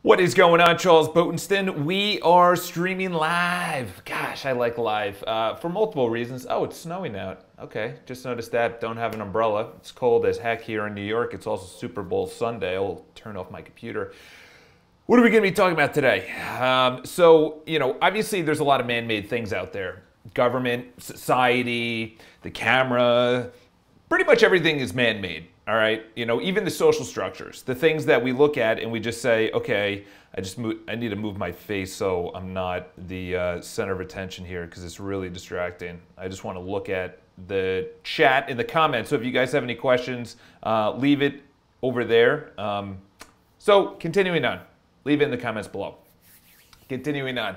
What is going on, Charles Botenston? We are streaming live. Gosh, I like live for multiple reasons. Oh, it's snowing out. Okay, just noticed that. Don't have an umbrella. It's cold as heck here in New York. It's also Super Bowl Sunday. I'll turn off my computer. What are we going to be talking about today? Obviously there's a lot of man-made things out there. Government, society, the camera, pretty much everything is man-made. All right, even the social structures, the things that we look at and we just say, okay, I need to move my face so I'm not the center of attention here because it's really distracting. I just want to look at the chat in the comments. So if you guys have any questions, leave it over there. So continuing on, leave it in the comments below. Continuing on.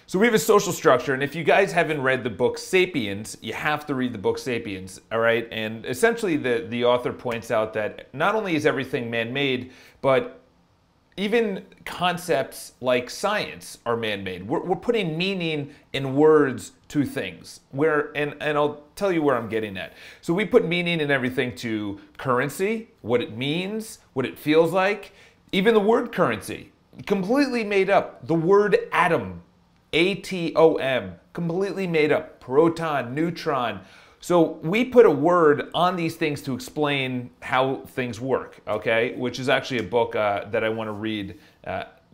So we have a social structure, and if you guys haven't read the book Sapiens, you have to read the book Sapiens, all right? And essentially the author points out that not only is everything man-made, but even concepts like science are man-made. We're putting meaning in words to things. And I'll tell you where I'm getting at. So we put meaning in everything to currency, what it means, what it feels like, even the word currency, completely made up. The word atom, A-T-O-M, completely made up. Proton, neutron. So we put a word on these things to explain how things work, okay? Which is actually a book that I want to read,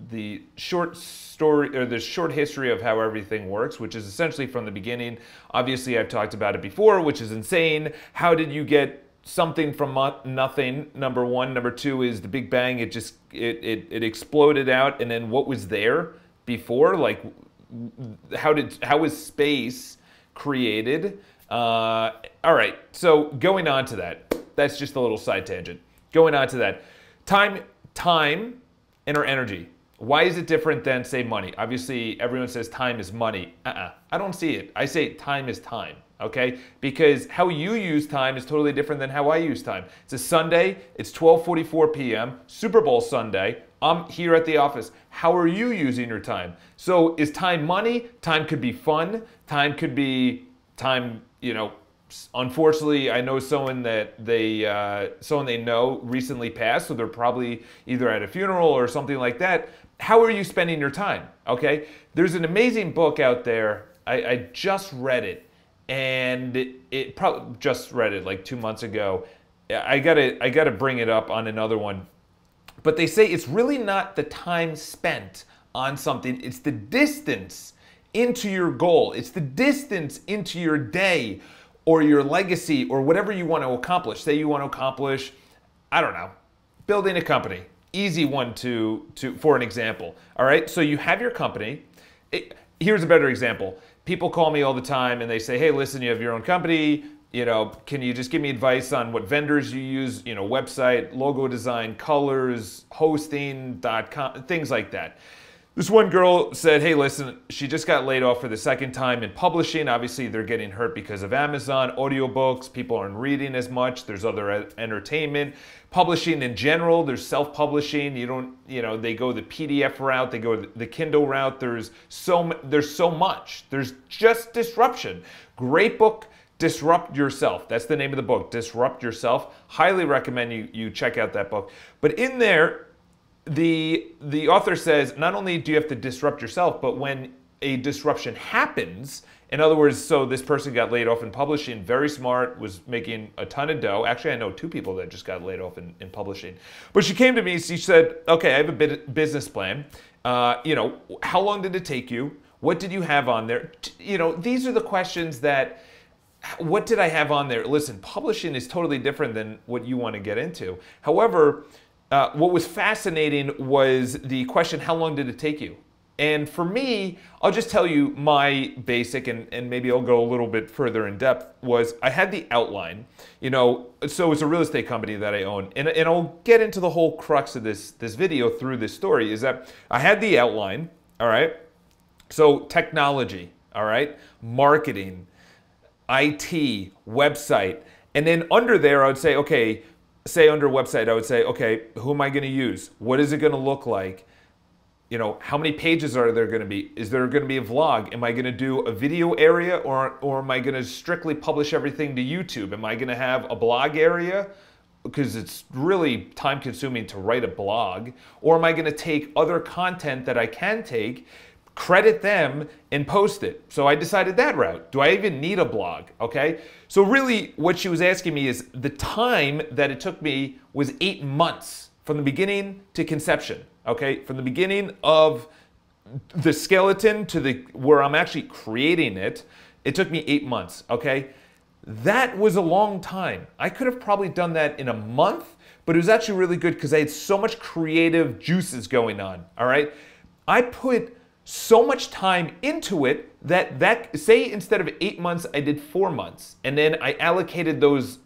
the short story, or the short history of how everything works, which is essentially from the beginning. Obviously, I've talked about it before, which is insane. How did you get something from nothing? Number one. Number two is the Big Bang. It exploded out, and then what was there before? Like, how was space created? All right, so going on to that, that's just a little side tangent. Going on to that, time and our energy. Why is it different than, say, money? Obviously, everyone says time is money. I don't see it. I say time is time, okay? Because how you use time is totally different than how I use time. It's a Sunday, it's 12:44 p.m., Super Bowl Sunday. I'm here at the office. How are you using your time? So is time money? Time could be fun. Time could be time, unfortunately, I know someone that someone they know recently passed, so they're probably either at a funeral or something like that. How are you spending your time? Okay? There's an amazing book out there. I just read it, and it probably just read it like 2 months ago. I gotta bring it up on another one. But they say it's really not the time spent on something, it's the distance into your goal. It's the distance into your day or your legacy or whatever you want to accomplish. Say you want to accomplish, I don't know, building a company. Easy one for an example. All right, so you have your company. Here's a better example. People call me all the time and they say, hey, listen, you have your own company. Can you just give me advice on what vendors you use, website, logo design, colors, hosting.com, things like that. This one girl said, hey, listen, she just got laid off for the second time in publishing. Obviously, they're getting hurt because of Amazon, audiobooks, people aren't reading as much. There's other entertainment. Publishing in general, there's self-publishing. They go the PDF route, they go the Kindle route. There's so much. There's just disruption. Great book. Disrupt Yourself. That's the name of the book, Disrupt Yourself. Highly recommend you check out that book. But in there, the author says, not only do you have to disrupt yourself, but when a disruption happens, in other words, so this person got laid off in publishing, very smart, was making a ton of dough. Actually, I know 2 people that just got laid off in publishing. But she came to me, she said, okay, I have a business plan. How long did it take you? What did you have on there? These are the questions that, what did I have on there? Listen, publishing is totally different than what you want to get into. However, what was fascinating was the question, how long did it take you? And for me, I'll just tell you my basic, and maybe I'll go a little bit further in depth, was I had the outline. So it's a real estate company that I own. And I'll get into the whole crux of this video through this story, is that I had the outline, all right? So technology, all right? Marketing, IT, website, and then under there I would say, okay, say under website, I would say, okay, who am I going to use? What is it going to look like? How many pages are there going to be? Is there going to be a vlog? Am I going to do a video area, or am I going to strictly publish everything to YouTube? Am I going to have a blog area? because it's really time consuming to write a blog, or am I going to take other content that I can take, credit them, and post it? So I decided that route. Do I even need a blog? Okay. So really what she was asking me is the time that it took me was 8 months from the beginning to conception. Okay. From the beginning of the skeleton to where I'm actually creating it, it took me 8 months. Okay. That was a long time. I could have probably done that in a month, but it was actually really good because I had so much creative juices going on. All right. I put so much time into it that say instead of 8 months, I did 4 months. And then I allocated those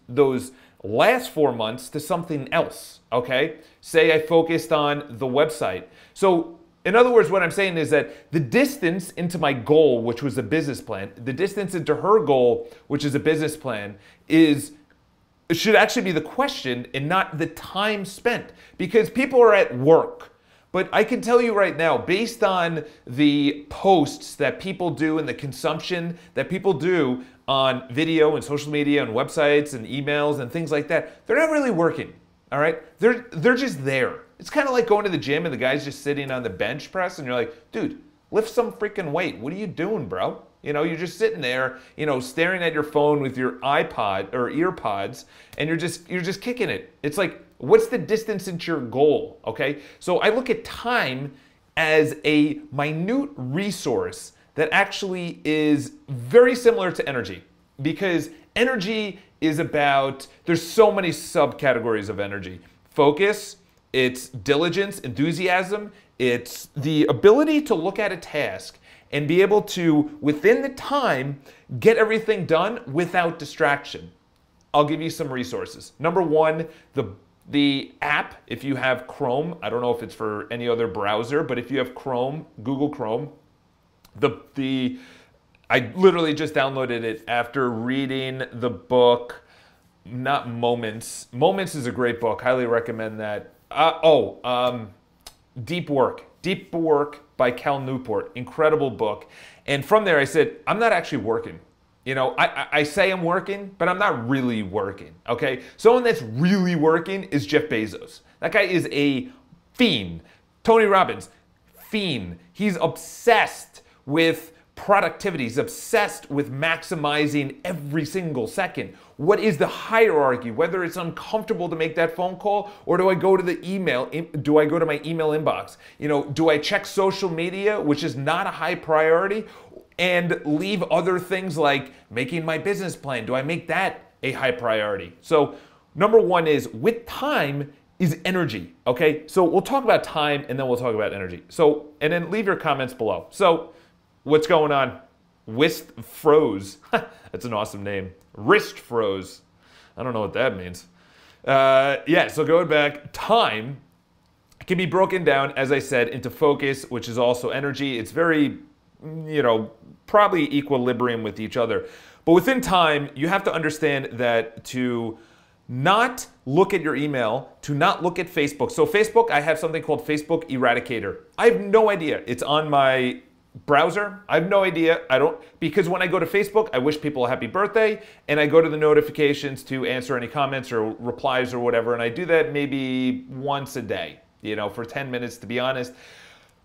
last 4 months to something else. Okay. Say I focused on the website. So in other words, what I'm saying is that the distance into my goal, which was a business plan, the distance into her goal, which is a business plan, should actually be the question and not the time spent. Because people are at work. But I can tell you right now, based on the posts that people do and the consumption that people do on video and social media and websites and emails and things like that, they're not really working. All right? They're just there. It's kind of like going to the gym and the guy's just sitting on the bench press and you're like, dude, lift some freaking weight. What are you doing, bro? You know, you're just sitting there, you know, staring at your phone with your iPod or earpods, and you're just kicking it. It's like, what's the distance into your goal? Okay? So I look at time as a minute resource that actually is very similar to energy, because energy is about, there's so many subcategories of energy. Focus, it's diligence, enthusiasm, it's the ability to look at a task and be able to, within the time, get everything done without distraction. I'll give you some resources. Number one, the app, if you have Chrome, I don't know if it's for any other browser, but if you have Chrome, Google Chrome, I literally just downloaded it after reading the book, not Moments. Moments is a great book. Highly recommend that. Deep Work. Deep Work by Cal Newport. Incredible book. And from there I said, I'm not actually working. You know, I say I'm working, but I'm not really working, okay? Someone that's really working is Jeff Bezos. That guy is a fiend. Tony Robbins, fiend. He's obsessed with productivity. He's obsessed with maximizing every single second. What is the hierarchy? Whether it's uncomfortable to make that phone call, or do I go to the email? Do I go to my email inbox? You know, do I check social media, which is not a high priority, and leave other things like making my business plan? Do I make that a high priority? So number one is, with time is energy, okay? So we'll talk about time and then we'll talk about energy. So, and then leave your comments below. So what's going on? Wrist froze. That's an awesome name. Wrist froze. I don't know what that means. Yeah, so going back, time can be broken down, as I said, into focus, which is also energy. It's very, you know, probably equilibrium with each other. But within time, you have to understand that to not look at your email, to not look at Facebook. So Facebook, I have something called Facebook Eradicator. I have no idea. It's on my browser. I have no idea. Because when I go to Facebook, I wish people a happy birthday, and I go to the notifications to answer any comments or replies or whatever, and I do that maybe once a day, you know, for 10 minutes, to be honest.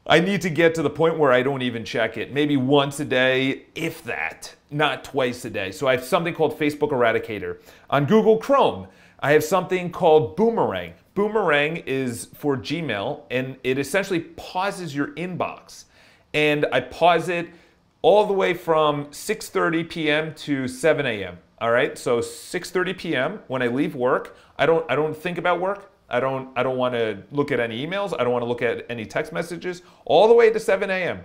I need to get to the point where I don't even check it. Maybe once a day, if that, not twice a day. So I have something called Facebook Eradicator. On Google Chrome, I have something called Boomerang. Boomerang is for Gmail, and it essentially pauses your inbox. And I pause it all the way from 6:30 p.m. to 7 a.m. All right, so 6:30 p.m. when I leave work, I don't think about work. I don't want to look at any emails. I don't want to look at any text messages, all the way to 7 a.m.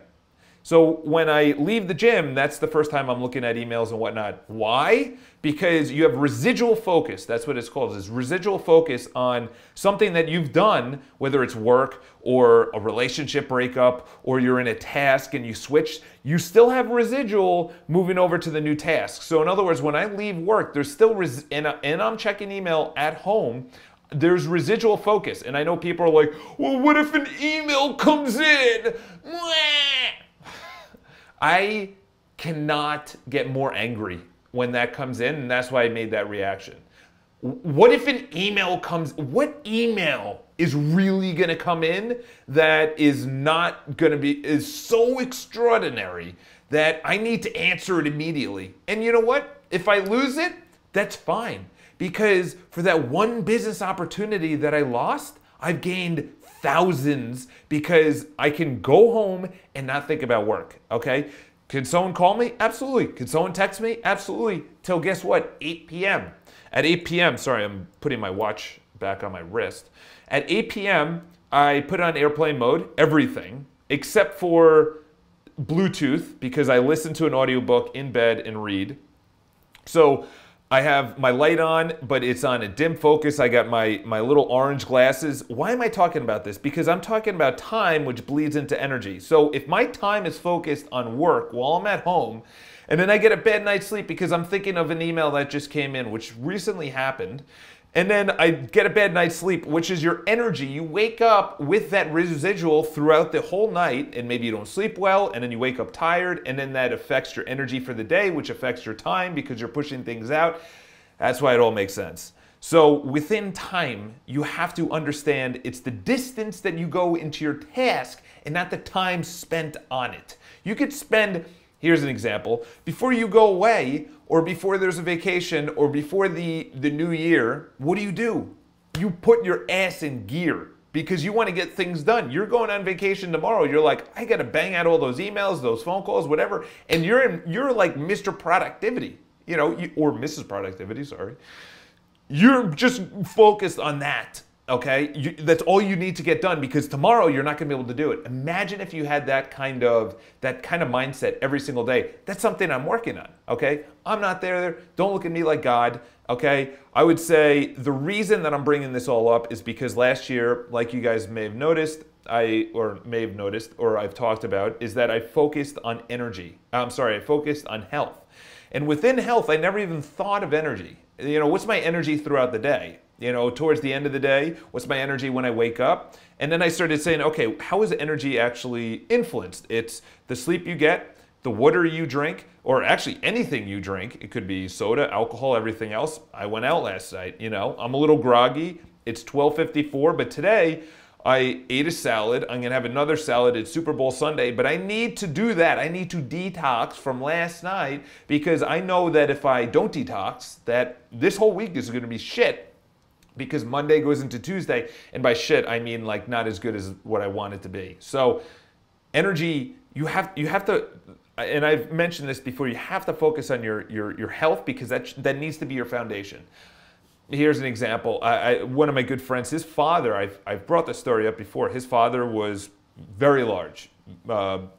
So when I leave the gym, that's the first time I'm looking at emails and whatnot. Why? Because you have residual focus. That's what it's called, is residual focus on something that you've done, whether it's work or a relationship breakup, or you're in a task and you switch. You still have residual moving over to the new task. So in other words, when I leave work, there's still, and I'm checking email at home, there's residual focus. And I know people are like, well, what if an email comes in? I cannot get more angry when that comes in, and that's why I made that reaction. What if an email comes? What email is really going to come in that is not going to be, is so extraordinary that I need to answer it immediately? And you know what? If I lose it, that's fine. Because for that one business opportunity that I lost, I've gained thousands because I can go home and not think about work, okay? Can someone call me? Absolutely. Can someone text me? Absolutely. Till guess what? 8 p.m. At 8 p.m., sorry, I'm putting my watch back on my wrist. At 8 p.m., I put on airplane mode, everything, except for Bluetooth, because I listen to an audiobook in bed and read. So I have my light on, but it's on a dim focus. I got my little orange glasses. Why am I talking about this? Because I'm talking about time, which bleeds into energy. So if my time is focused on work while I'm at home, and then I get a bad night's sleep because I'm thinking of an email that just came in, which recently happened, and then I get a bad night's sleep, which is your energy. You wake up with that residual throughout the whole night, and maybe you don't sleep well, and then you wake up tired, and then that affects your energy for the day, which affects your time because you're pushing things out. That's why it all makes sense. So within time, you have to understand it's the distance that you go into your task and not the time spent on it. You could spend, here's an example, before you go away, or before there's a vacation, or before the new year, what do? You put your ass in gear because you want to get things done. You're going on vacation tomorrow. You're like, I got to bang out all those emails, those phone calls, whatever. And you're like Mr. Productivity, you know, or Mrs. Productivity, sorry. You're just focused on that. Okay, that's all you need to get done because tomorrow you're not going to be able to do it. Imagine if you had that kind of mindset every single day. That's something I'm working on. Okay, I'm not there. Don't look at me like God. Okay, I would say the reason that I'm bringing this all up is because last year, like you guys may have noticed, or I've talked about, is that I focused on energy. I focused on health, and within health, I never even thought of energy. You know, what's my energy throughout the day? You know, towards the end of the day, what's my energy when I wake up? And then I started saying, okay, how is energy actually influenced? It's the sleep you get, the water you drink, or actually anything you drink. It could be soda, alcohol, everything else. I went out last night, you know, I'm a little groggy. It's 12:54, but today I ate a salad. I'm gonna have another salad. It's Super Bowl Sunday, but I need to do that. I need to detox from last night because I know that if I don't detox, that this whole week is gonna be shit. Because Monday goes into Tuesday, and by shit, I mean like not as good as what I want it to be. So energy, you have to, and I've mentioned this before, you have to focus on your health because that needs to be your foundation. Here's an example. One of my good friends, his father, I've brought this story up before, his father was very large,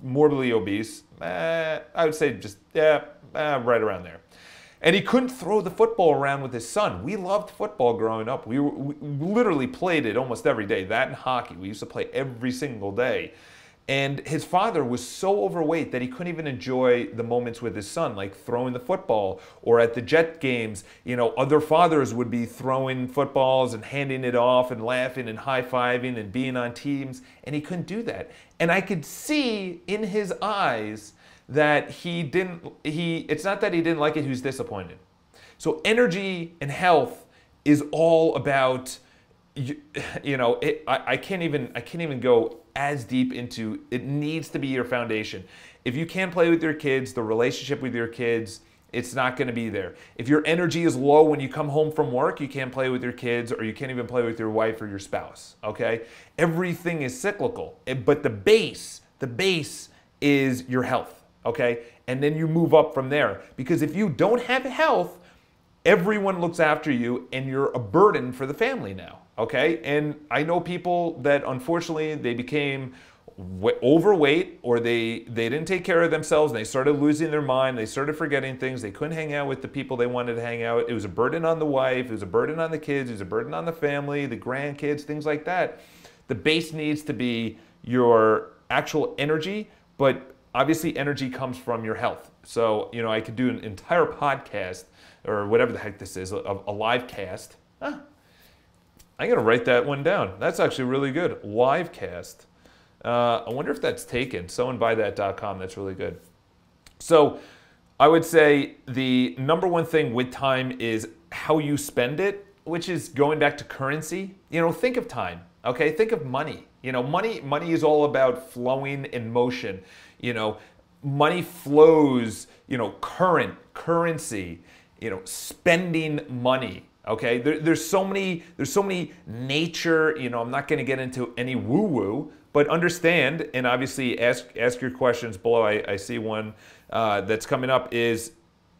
morbidly obese, I would say just, right around there. And he couldn't throw the football around with his son. We loved football growing up. We literally played it almost every day. That and hockey. We used to play every single day. And his father was so overweight that he couldn't even enjoy the moments with his son, like throwing the football or at the Jet games. You know, other fathers would be throwing footballs and handing it off and laughing and high-fiving and being on teams. And he couldn't do that. And I could see in his eyes that it's not that he didn't like it, he was disappointed. So energy and health is all about, you know, I can't even go as deep into, it needs to be your foundation. If you can't play with your kids, the relationship with your kids, it's not going to be there. If your energy is low when you come home from work, you can't play with your kids or you can't even play with your wife or your spouse, okay? Everything is cyclical, but the base is your health. Okay, and then you move up from there. Because if you don't have health, everyone looks after you and you're a burden for the family now. Okay, and I know people that unfortunately they became overweight or they didn't take care of themselves and they started losing their mind, they started forgetting things, they couldn't hang out with the people they wanted to hang out. It was a burden on the wife, it was a burden on the kids, it was a burden on the family, the grandkids, things like that. The base needs to be your actual energy, but obviously, energy comes from your health. So, you know, I could do an entire podcast or whatever the heck this is, a live cast. I'm going to write that one down. That's actually really good. Live cast. I wonder if that's taken. Someonebuythat.com. That's really good. So I would say the number one thing with time is how you spend it which is going back to currency. You know, think of time. Okay, think of money. You know, money is all about flowing in motion. You know, money flows. You know, currency. You know, spending money. Okay, there's so many nature. You know, I'm not going to get into any woo woo, but understand and obviously ask your questions below. I see one that's coming up is,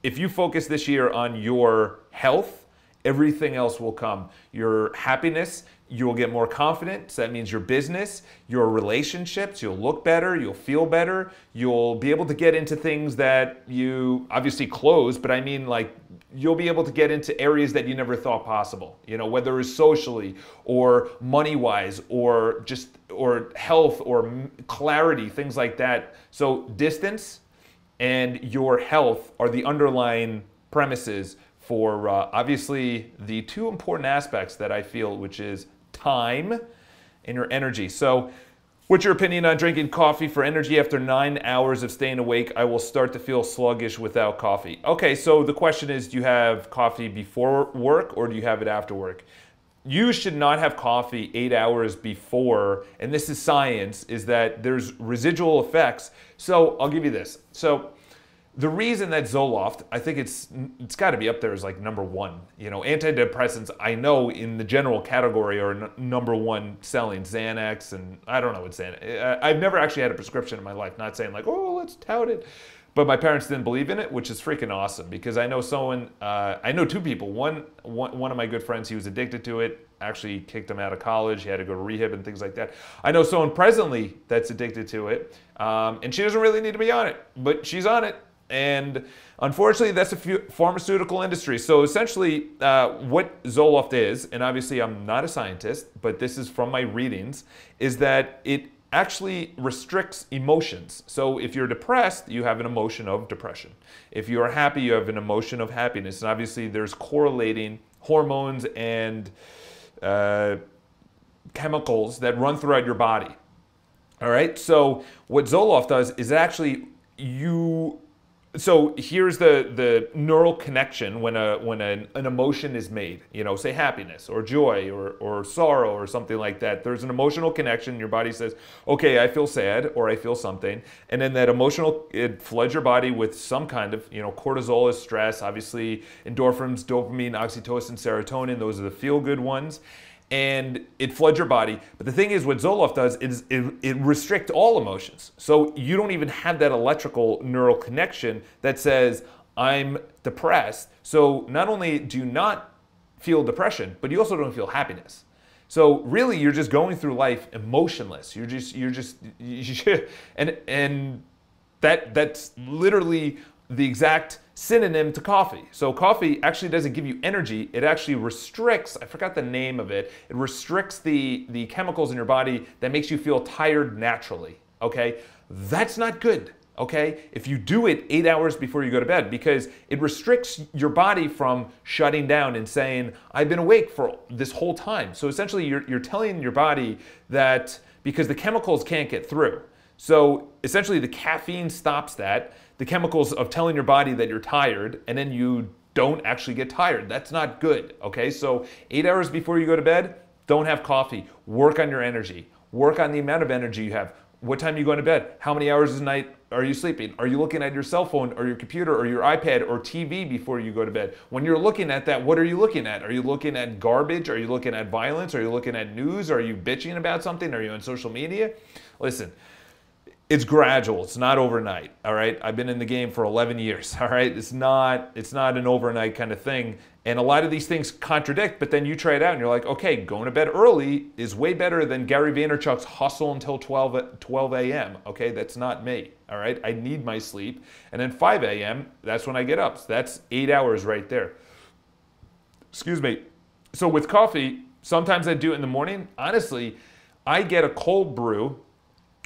if you focus this year on your health, everything else will come. Your happiness, you will get more confident. So that means your business, your relationships, you'll look better, you'll feel better, you'll be able to get into things that you obviously closed, but I mean, like, you'll be able to get into areas that you never thought possible. You know, whether it's socially or money-wise or health or clarity, things like that. So distance and your health are the underlying premises for obviously the two important aspects that I feel, which is time and your energy. So what's your opinion on drinking coffee for energy? After 9 hours of staying awake, I will start to feel sluggish without coffee. Okay, so the question is, do you have coffee before work or do you have it after work? You should not have coffee 8 hours before, and this is science, is that there's residual effects. So I'll give you this. So the reason that Zoloft, I think it's got to be up there as like number one. You know, antidepressants, I know in the general category are number one selling. Xanax, and I don't know what Xanax. I've never actually had a prescription in my life. Not saying like, oh, let's tout it. But my parents didn't believe in it, which is freaking awesome, because I know someone, I know two people. One of my good friends, he was addicted to it, actually kicked him out of college. He had to go to rehab and things like that. I know someone presently that's addicted to it, and she doesn't really need to be on it, but she's on it. And unfortunately, that's the pharmaceutical industry. So essentially, what Zoloft is, and obviously I'm not a scientist, but this is from my readings, is that it actually restricts emotions. So if you're depressed, you have an emotion of depression. If you are happy, you have an emotion of happiness. And obviously there's correlating hormones and chemicals that run throughout your body. All right, so what Zoloft does is actually so here's the neural connection when an emotion is made, you know, say happiness or joy or sorrow or something like that. There's an emotional connection. Your body says, okay, I feel sad or I feel something. And then that it floods your body with some kind of, you know, cortisol is stress, obviously endorphins, dopamine, oxytocin, serotonin, those are the feel-good ones. And it floods your body. But the thing is, what Zoloft does is it restricts all emotions. So you don't even have that electrical neural connection that says, I'm depressed. So not only do you not feel depression, but you also don't feel happiness. So really, you're just going through life emotionless. And that's literally the exact synonym to coffee. So coffee actually doesn't give you energy. It actually restricts, I forgot the name of it, it restricts the chemicals in your body that makes you feel tired naturally, okay? That's not good, okay? If you do it 8 hours before you go to bed, because it restricts your body from shutting down and saying, I've been awake for this whole time. So essentially you're telling your body that, because the chemicals can't get through. So essentially the caffeine stops that, the chemicals of telling your body that you're tired, and then you don't actually get tired. That's not good, okay? So 8 hours before you go to bed, don't have coffee. Work on your energy. Work on the amount of energy you have. What time are you going to bed? How many hours a night are you sleeping? Are you looking at your cell phone or your computer or your iPad or TV before you go to bed? When you're looking at that, what are you looking at? Are you looking at garbage? Are you looking at violence? Are you looking at news? Are you bitching about something? Are you on social media? Listen, it's gradual. It's not overnight, all right? I've been in the game for 11 years, all right? It's not an overnight kind of thing. And a lot of these things contradict, but then you try it out and you're like, okay, going to bed early is way better than Gary Vaynerchuk's hustle until 12 a.m., okay? That's not me, all right? I need my sleep. And then 5 a.m., that's when I get up. So that's 8 hours right there. Excuse me. So with coffee, sometimes I do it in the morning. Honestly, I get a cold brew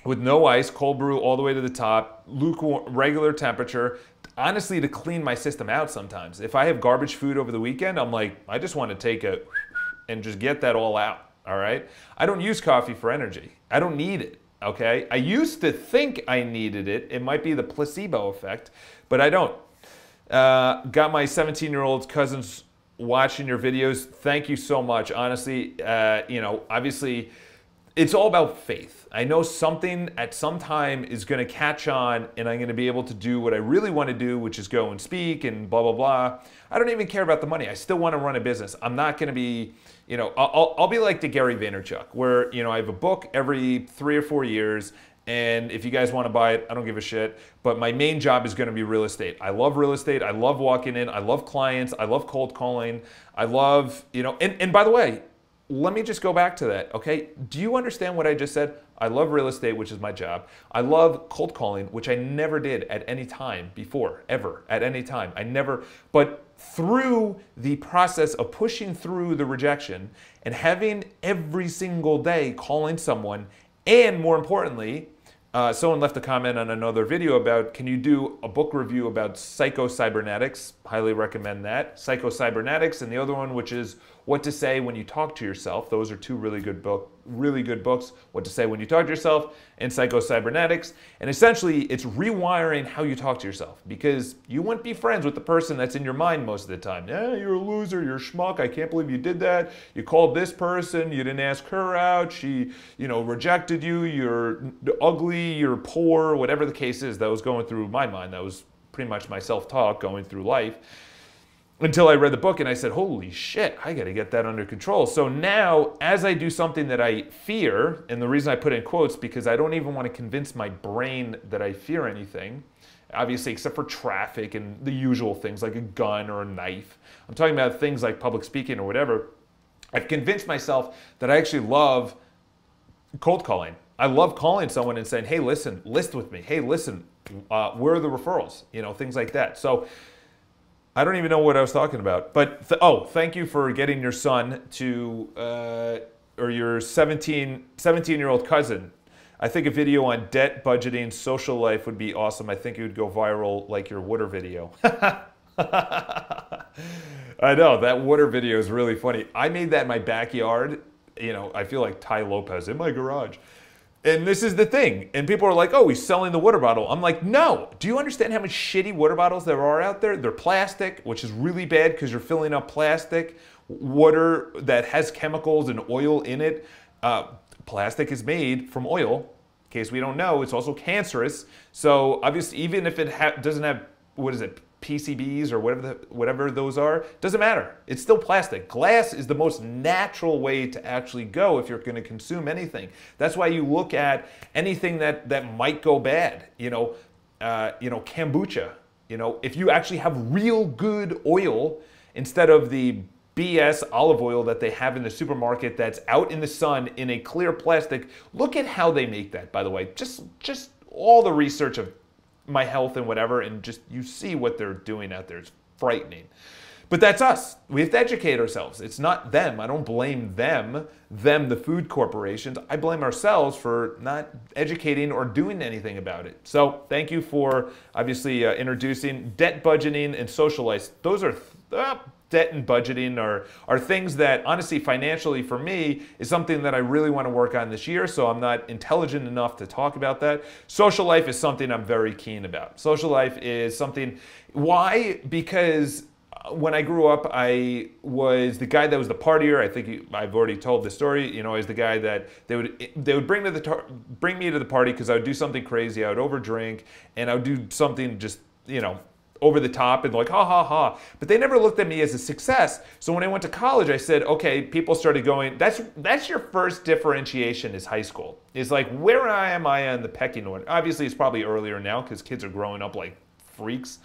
with no ice, cold brew all the way to the top, lukewarm, regular temperature, honestly, to clean my system out sometimes. If I have garbage food over the weekend, I'm like, I just want to take a and just get that all out, all right? I don't use coffee for energy. I don't need it, okay? I used to think I needed it. It might be the placebo effect, but I don't. Got my 17-year-old cousin's watching your videos. Thank you so much. Honestly, obviously, it's all about faith. I know something at some time is going to catch on and I'm going to be able to do what I really want to do, which is go and speak and blah, blah, blah. I don't even care about the money. I still want to run a business. I'm not going to be, I'll be like the Gary Vaynerchuk, where, I have a book every 3 or 4 years. And if you guys want to buy it, I don't give a shit. But my main job is going to be real estate. I love real estate. I love walking in. I love clients. I love cold calling. I love, and by the way, let me just go back to that, okay? Do you understand what I just said? I love real estate, which is my job. I love cold calling, which I never did at any time before, ever, at any time. I never, but through the process of pushing through the rejection and having every single day calling someone, and more importantly, someone left a comment on another video about, can you do a book review about psycho-cybernetics? Highly recommend that. Psycho-cybernetics, and the other one, which is What to Say When You Talk to Yourself. Those are two really good books. What to Say When You Talk to Yourself and Psycho-Cybernetics. And essentially, it's rewiring how you talk to yourself, because you wouldn't be friends with the person that's in your mind most of the time. Yeah, you're a loser, you're a schmuck, I can't believe you did that. You called this person, you didn't ask her out, she, rejected you, you're ugly, you're poor, whatever the case is that was going through my mind. That was pretty much my self-talk going through life. Until I read the book and I said, holy shit, I got to get that under control. So now, as I do something that I fear, and the reason I put in quotes, because I don't even want to convince my brain that I fear anything, obviously, except for traffic and the usual things like a gun or a knife. I'm talking about things like public speaking or whatever. I've convinced myself that I actually love cold calling. I love calling someone and saying, hey, listen, list with me. Hey, listen, where are the referrals? Things like that. So I don't even know what I was talking about. But, thank you for getting your son to, or your 17-year-old cousin. I think a video on debt, budgeting, social life would be awesome. I think it would go viral like your water video. I know, that water video is really funny. I made that in my backyard. I feel like Ty Lopez in my garage. And this is the thing. And people are like, oh, he's selling the water bottle. I'm like, no. Do you understand how much shitty water bottles there are out there? They're plastic, which is really bad because you're filling up plastic. Water that has chemicals and oil in it. Plastic is made from oil. In case we don't know, it's also cancerous. So obviously, even if it doesn't have, PCBs or whatever those are, doesn't matter. It's still plastic. Glass is the most natural way to actually go if you're going to consume anything. That's why you look at anything that might go bad. Kombucha. If you actually have real good oil instead of the BS olive oil that they have in the supermarket that's out in the sun in a clear plastic. Look at how they make that, by the way. Just all the research of my health and whatever, and just you see what they're doing out there. It's frightening. But that's us. We have to educate ourselves. It's not them. I don't blame them, the food corporations. I blame ourselves for not educating or doing anything about it. So thank you for obviously introducing debt, budgeting, and social life. Those are debt and budgeting are things that, honestly, financially for me, is something that I really want to work on this year, so I'm not intelligent enough to talk about that. Social life is something I'm very keen about. Social life is something, why? Because when I grew up, I was the guy that was the partier. I think I've already told the story. I was the guy that they would bring me to the party because I would do something crazy. I would overdrink, and I would do something just, over the top and like, ha, ha, ha. But they never looked at me as a success. So when I went to college, I said, okay, people started going, that's your first differentiation is high school. It's like, where am I on the pecking order? Obviously, it's probably earlier now because kids are growing up like freaks.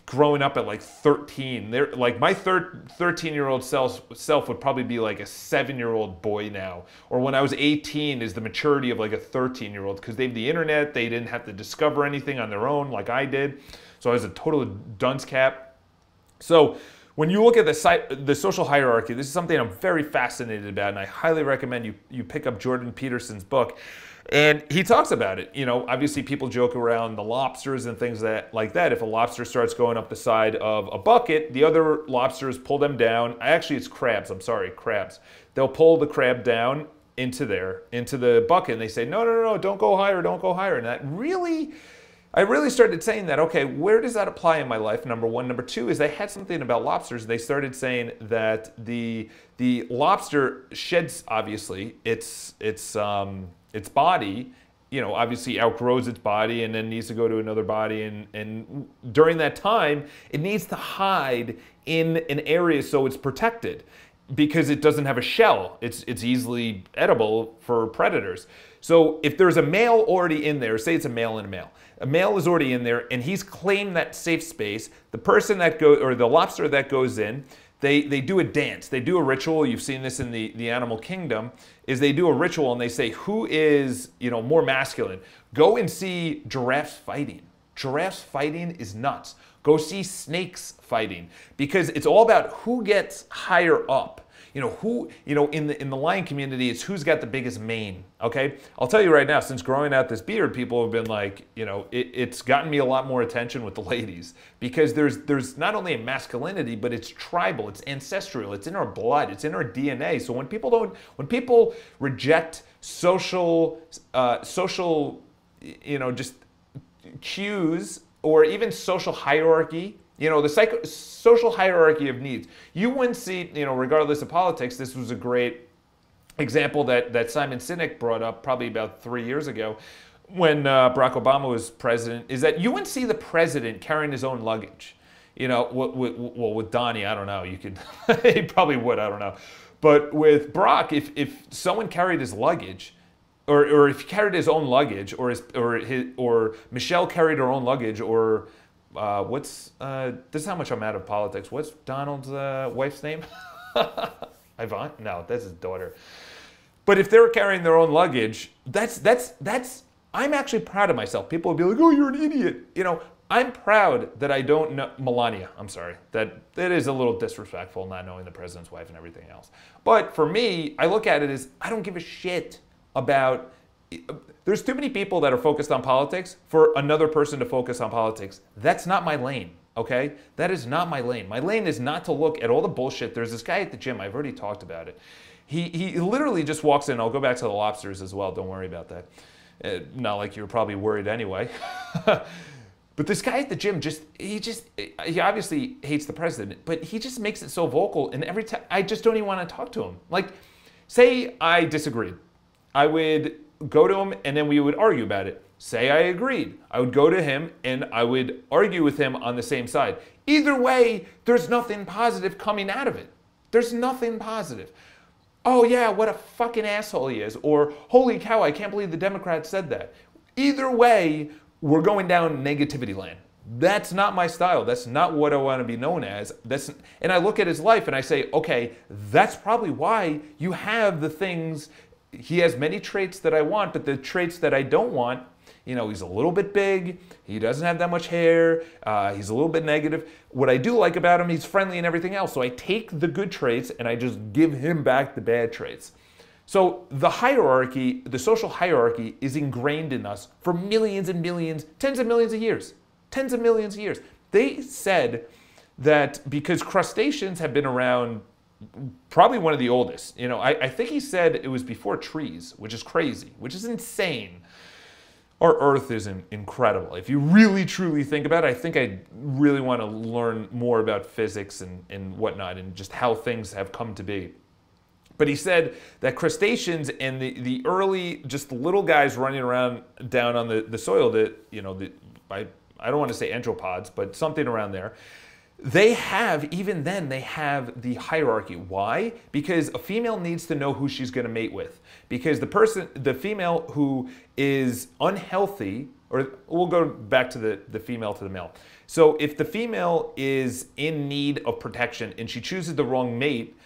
Growing up at like 13. They're like, my 13-year-old self would probably be like a 7-year-old boy now. Or when I was 18 is the maturity of like a 13-year-old because they have the internet. They didn't have to discover anything on their own like I did. So I was a total dunce cap. So when you look at the social hierarchy, this is something I'm very fascinated about, and I highly recommend you pick up Jordan Peterson's book. And he talks about it. Obviously people joke around the lobsters and things like that. If a lobster starts going up the side of a bucket, the other lobsters pull them down. Actually, it's crabs. I'm sorry, crabs. They'll pull the crab down into the bucket, and they say, no, don't go higher, don't go higher. And that really, I really started saying that, okay, where does that apply in my life? Number one. Number two is they had something about lobsters. They started saying that the lobster sheds, obviously, its body, obviously outgrows its body and then needs to go to another body. And during that time, it needs to hide in an area so it's protected because it doesn't have a shell. It's easily edible for predators. So if there's a male already in there, say it's a male and a male is already in there and he's claimed that safe space, the person that goes, or the lobster that goes in, they do a dance, they do a ritual. You've seen this in the animal kingdom, is they do a ritual and they say, who is, more masculine? Go and see giraffes fighting. Giraffes fighting is nuts. Go see snakes fighting because it's all about who gets higher up. Who, in the lion community, it's who's got the biggest mane, okay? I'll tell you right now, since growing out this beard, people have been like, it's gotten me a lot more attention with the ladies because there's not only a masculinity, but it's tribal, it's ancestral, it's in our blood, it's in our DNA. So when people reject social, just cues or even social hierarchy, the social hierarchy of needs. You wouldn't see, regardless of politics, this was a great example that Simon Sinek brought up probably about 3 years ago when Barack Obama was president, is that you wouldn't see the president carrying his own luggage. With Donnie, I don't know, you could, he probably would, I don't know. But with Barack, if someone carried his luggage, or if he carried his own luggage, or Michelle carried her own luggage, or this is how much I'm out of politics. What's Donald's wife's name? Yvonne? No, that's his daughter. But if they're carrying their own luggage, I'm actually proud of myself. People will be like, oh, you're an idiot. I'm proud that I don't know, Melania, I'm sorry, that is a little disrespectful not knowing the president's wife and everything else. But for me, I look at it as, I don't give a shit about, there's too many people that are focused on politics for another person to focus on politics. That's not my lane, okay? That is not my lane. My lane is not to look at all the bullshit. There's this guy at the gym, I've already talked about it. He literally just walks in, I'll go back to the lobsters as well, don't worry about that. Not like you were probably worried anyway. But this guy at the gym, he obviously hates the president, but he just makes it so vocal, and every time, I just don't even want to talk to him. Like, say I disagreed. I would go to him and then we would argue about it. Say I agreed. I would go to him and I would argue with him on the same side. Either way, there's nothing positive coming out of it. There's nothing positive. Oh yeah, what a fucking asshole he is. Or, holy cow, I can't believe the Democrats said that. Either way, we're going down negativity land. That's not my style. That's not what I want to be known as. And I look at his life and I say, okay, that's probably why you have the things. He has many traits that I want, but the traits that I don't want, he's a little bit big, he doesn't have that much hair, he's a little bit negative. What I do like about him, he's friendly and everything else. So I take the good traits and I just give him back the bad traits. So the hierarchy, the social hierarchy is ingrained in us for millions and millions, tens of millions of years. Tens of millions of years. They said that because crustaceans have been around, probably one of the oldest. I think he said it was before trees, which is crazy, which is insane. Our Earth is incredible. If you really, truly think about it, I think I really want to learn more about physics and whatnot and just how things have come to be. But he said that crustaceans and the early, just little guys running around down on the soil, I don't want to say enteropods, but something around there, even then, they have the hierarchy. Why? Because a female needs to know who she's going to mate with. Because the female who is unhealthy, or we'll go back to the female to the male. So if the female is in need of protection and she chooses the wrong mate,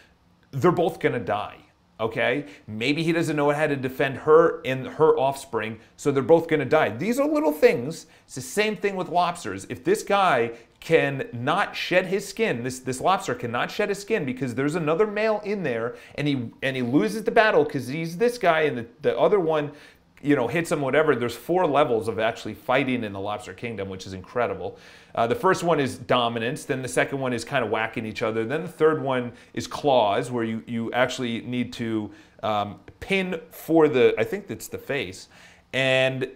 they're both going to die. Okay? Maybe he doesn't know how to defend her and her offspring, so they're both going to die. These are little things. It's the same thing with lobsters. If this guy cannot shed his skin, this lobster cannot shed his skin because there's another male in there, and he loses the battle because he's this guy and the other one hits him, whatever. There's 4 levels of actually fighting in the lobster kingdom, which is incredible. The first one is dominance, then the second one is kind of whacking each other, then the third one is claws, where you actually need to pin for I think it's the face, And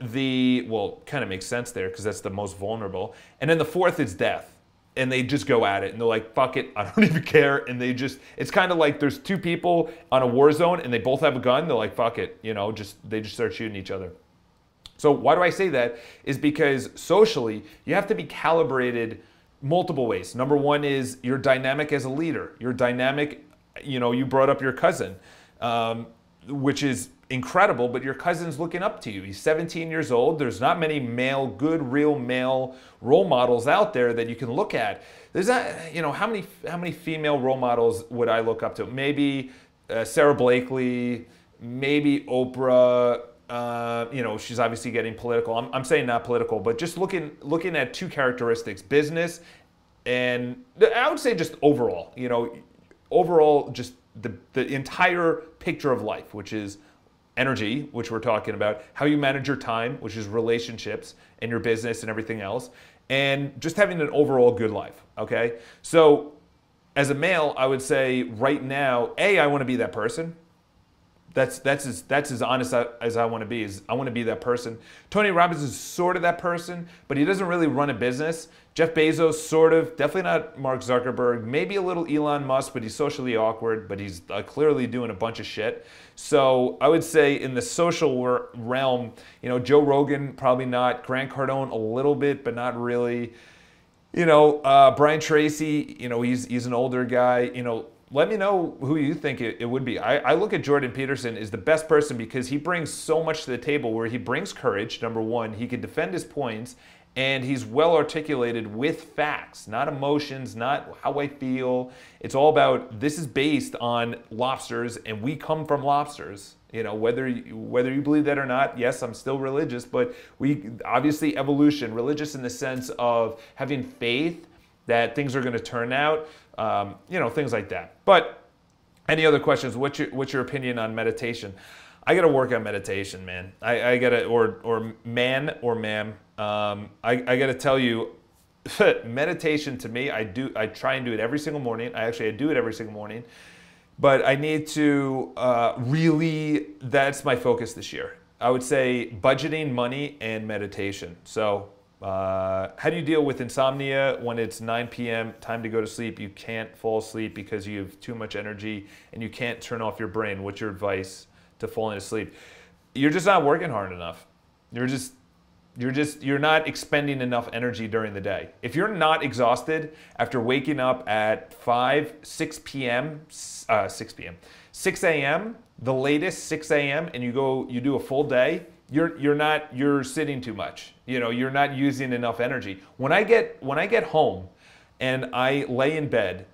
well, kind of makes sense there because that's the most vulnerable. And then the fourth is death. And they just go at it and they're like, fuck it, I don't even care. And it's kind of like there's two people on a war zone and they both have a gun. They're like, fuck it, they just start shooting each other. So why do I say that? Is because socially, you have to be calibrated multiple ways. Number one is you're dynamic as a leader. You're dynamic, you brought up your cousin, which is incredible, but your cousin's looking up to you. He's 17 years old. There's not many good, real male role models out there that you can look at. There's not, how many female role models would I look up to? Maybe Sarah Blakely, maybe Oprah. She's obviously getting political. I'm saying not political, but just looking at two characteristics, business and I would say just overall, just the entire picture of life, which is energy, which we're talking about, how you manage your time, which is relationships and your business and everything else, and just having an overall good life, okay? So as a male, I would say right now, I want to be that person. That's as honest as I want to be. I want to be that person. Tony Robbins is sort of that person, but he doesn't really run a business. Jeff Bezos, sort of. Definitely not Mark Zuckerberg. Maybe a little Elon Musk, but he's socially awkward, but he's clearly doing a bunch of shit. So I would say in the social realm, Joe Rogan, probably not. Grant Cardone, a little bit, but not really. Brian Tracy, he's an older guy. Let me know who you think it would be. I look at Jordan Peterson as the best person because he brings so much to the table where he brings courage, number one. He can defend his points, and he's well articulated with facts, not emotions, not how I feel. It's all about this is based on lobsters, and we come from lobsters. Whether you believe that or not, yes, I'm still religious, but we obviously evolution, religious in the sense of having faith that things are going to turn out, things like that. But any other questions? What's your opinion on meditation? I got to work on meditation, man. I got to, or man or ma'am. I got to tell you, meditation to me, I try and do it every single morning. I do it every single morning. But I need to that's my focus this year. I would say budgeting, money, and meditation. So how do you deal with insomnia when it's 9 p.m., time to go to sleep? You can't fall asleep because you have too much energy and you can't turn off your brain. What's your advice to falling asleep? You're just not working hard enough. You're not expending enough energy during the day. If you're not exhausted after waking up at 6 a.m., the latest 6 a.m., and you do a full day, you're sitting too much. You're not using enough energy. When I get home and I lay in bed,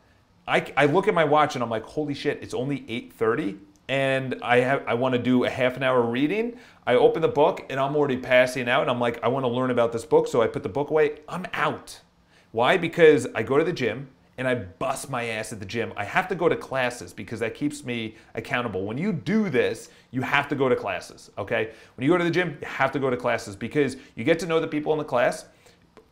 I look at my watch and I'm like, holy shit, it's only 8:30 and I want to do a half an hour reading. I open the book and I'm already passing out and I'm like, I want to learn about this book, so I put the book away. I'm out. Why? Because I go to the gym and I bust my ass at the gym. I have to go to classes because that keeps me accountable. When you do this, you have to go to classes, okay? When you go to the gym, you have to go to classes because you get to know the people in the class.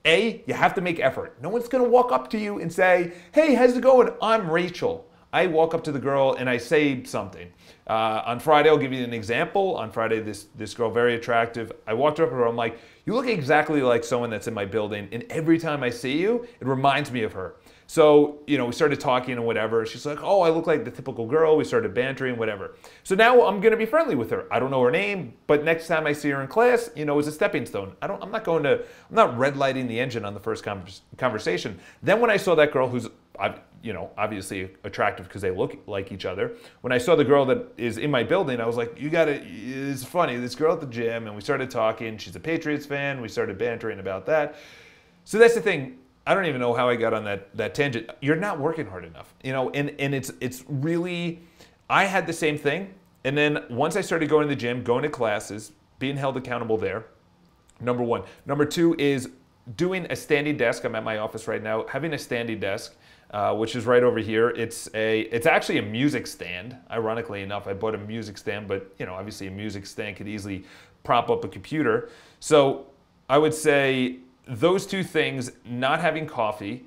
You have to make effort. No one's gonna walk up to you and say, hey, how's it going? I'm Rachel. I walk up to the girl and I say something. On Friday, I'll give you an example. On Friday, this girl, very attractive, I walked up to her, I'm like, you look exactly like someone that's in my building, and every time I see you, it reminds me of her. So, we started talking and whatever. She's like, oh, I look like the typical girl. We started bantering, whatever. So now I'm going to be friendly with her. I don't know her name, but next time I see her in class, it's a stepping stone. I'm not red lighting the engine on the first conversation. Then when I saw that girl who's, obviously attractive because they look like each other. When I saw the girl that is in my building, I was like, it's funny, this girl at the gym, and we started talking. She's a Patriots fan. We started bantering about that. So that's the thing. I don't even know how I got on that tangent. You're not working hard enough, and it's really, I had the same thing. And then once I started going to the gym, going to classes, being held accountable there, number one. Number two is doing a standing desk. I'm at my office right now, having a standing desk, which is right over here. It's actually a music stand. Ironically enough, I bought a music stand, but obviously a music stand could easily prop up a computer. So I would say those two things, not having coffee,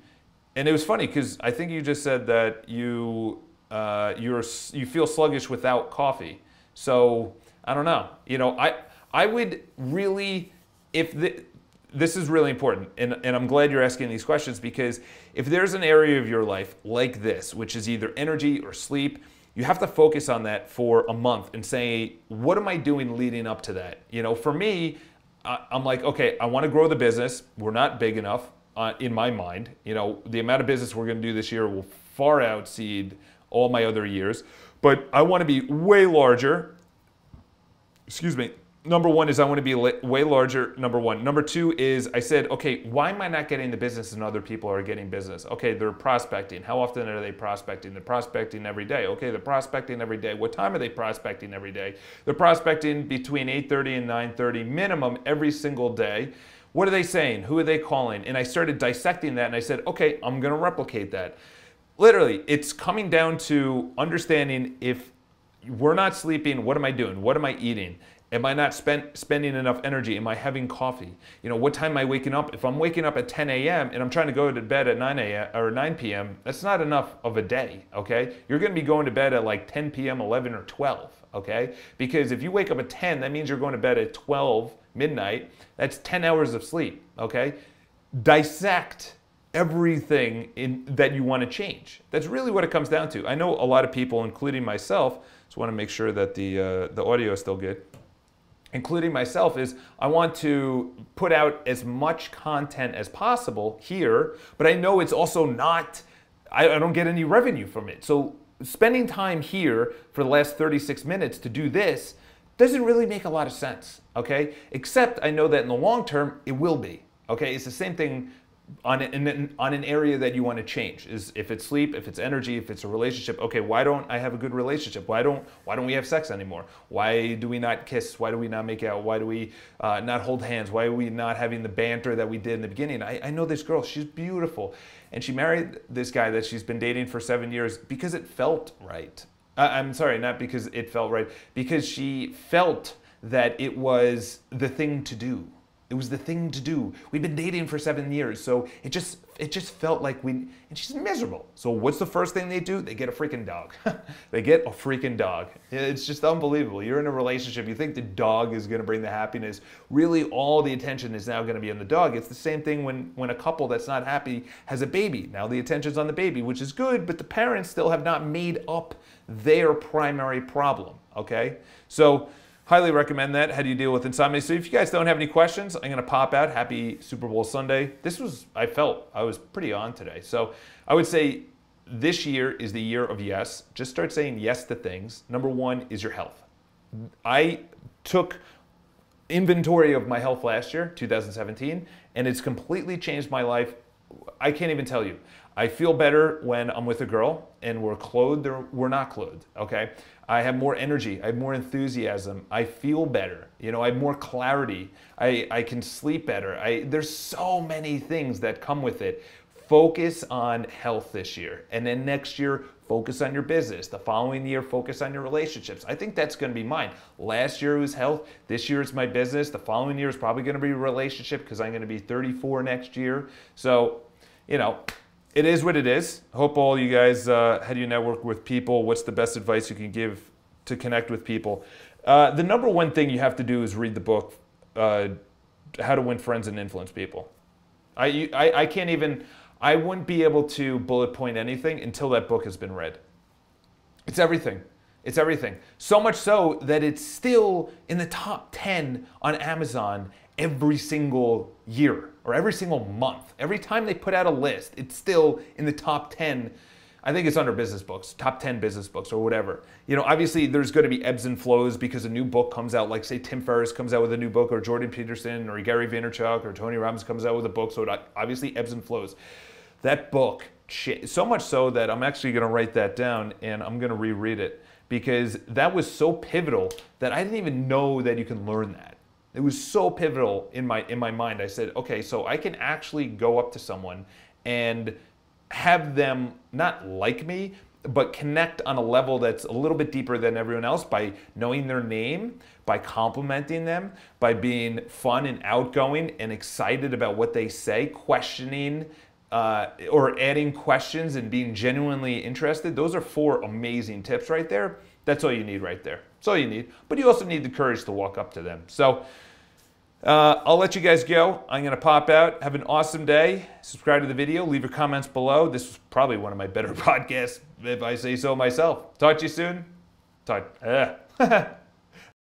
and it was funny because I think you just said that you feel sluggish without coffee. So I don't know. I would really, this is really important, and I'm glad you're asking these questions, because if there's an area of your life like this, which is either energy or sleep, you have to focus on that for a month and say, what am I doing leading up to that? You know, for me, I'm like, okay, I want to grow the business. We're not big enough in my mind. You know, the amount of business we're going to do this year will far outseed all my other years, but I want to be way larger. Excuse me. Number one is I want to be way larger, number one. Number two is I said, okay, why am I not getting the business and other people are getting business? Okay, they're prospecting. How often are they prospecting? They're prospecting every day. Okay, they're prospecting every day. What time are they prospecting every day? They're prospecting between 8:30 and 9:30 minimum every single day. What are they saying? Who are they calling? And I started dissecting that and I said, okay, I'm going to replicate that. Literally, it's coming down to understanding if we're not sleeping, what am I doing? What am I eating? Am I not spending enough energy? Am I having coffee? You know, what time am I waking up? If I'm waking up at 10 a.m. and I'm trying to go to bed at 9 a.m. or 9 p.m., that's not enough of a day, okay? You're going to be going to bed at like 10 p.m., 11 or 12, okay? Because if you wake up at 10, that means you're going to bed at 12 midnight. That's 10 hours of sleep, okay? Dissect everything that you want to change. That's really what it comes down to. I know a lot of people, including myself, just want to make sure that the audio is still good, including myself, is I want to put out as much content as possible here, but I know it's also not, I don't get any revenue from it. So spending time here for the last 36 minutes to do this doesn't really make a lot of sense, okay? Except I know that in the long term, it will be, okay? It's the same thing on an area that you want to change. Is if it's sleep, if it's energy, if it's a relationship. Okay, why don't I have a good relationship? Why don't we have sex anymore? Why do we not kiss? Why do we not make out? Why do we not hold hands? Why are we not having the banter that we did in the beginning? I know this girl, she's beautiful, and she married this guy that she's been dating for 7 years because it felt right. I'm sorry, not because it felt right, because she felt that it was the thing to do. It was the thing to do. We've been dating for 7 years, so it just felt like and she's miserable. So what's the first thing they do? They get a freaking dog. They get a freaking dog. It's just unbelievable. You're in a relationship, you think the dog is gonna bring the happiness. Really, all the attention is now gonna be on the dog. It's the same thing when a couple that's not happy has a baby. Now the attention's on the baby, which is good, but the parents still have not made up their primary problem, okay? So, highly recommend that. How do you deal with insomnia? So if you guys don't have any questions, I'm going to pop out. Happy Super Bowl Sunday. I felt I was pretty on today. So I would say this year is the year of yes. Just start saying yes to things. Number one is your health. I took inventory of my health last year, 2017, and it's completely changed my life. I can't even tell you. I feel better when I'm with a girl and we're clothed or we're not clothed, okay? I have more energy, I have more enthusiasm, I feel better, you know, I have more clarity, I can sleep better. There's so many things that come with it. Focus on health this year, and then next year, focus on your business. The following year, focus on your relationships. I think that's gonna be mine. Last year was health, this year it's my business, the following year is probably gonna be a relationship because I'm gonna be 34 next year. So, you know, it is what it is. Hope all you guys, how do you network with people? What's the best advice you can give to connect with people? The number one thing you have to do is read the book, How to Win Friends and Influence People. I can't even, I wouldn't be able to bullet point anything until that book has been read. It's everything. It's everything. So much so that it's still in the top 10 on Amazon every single year or every single month. Every time they put out a list, it's still in the top 10. I think it's under business books, top 10 business books or whatever. You know, obviously there's going to be ebbs and flows because a new book comes out, like say Tim Ferriss comes out with a new book, or Jordan Peterson or Gary Vaynerchuk or Tony Robbins comes out with a book. So it obviously ebbs and flows. That book, so much so that I'm actually going to write that down and I'm going to reread it, because that was so pivotal that I didn't even know that you can learn that. It was so pivotal in my mind. I said, okay, so I can actually go up to someone and have them not like me, but connect on a level that's a little bit deeper than everyone else by knowing their name, by complimenting them, by being fun and outgoing and excited about what they say, questioning or adding questions and being genuinely interested. Those are 4 amazing tips right there That's all you need right there. That's all you need. But you also need the courage to walk up to them. So I'll let you guys go. I'm going to pop out. Have an awesome day. Subscribe to the video. Leave your comments below. This was probably one of my better podcasts, if I say so myself. Talk to you soon.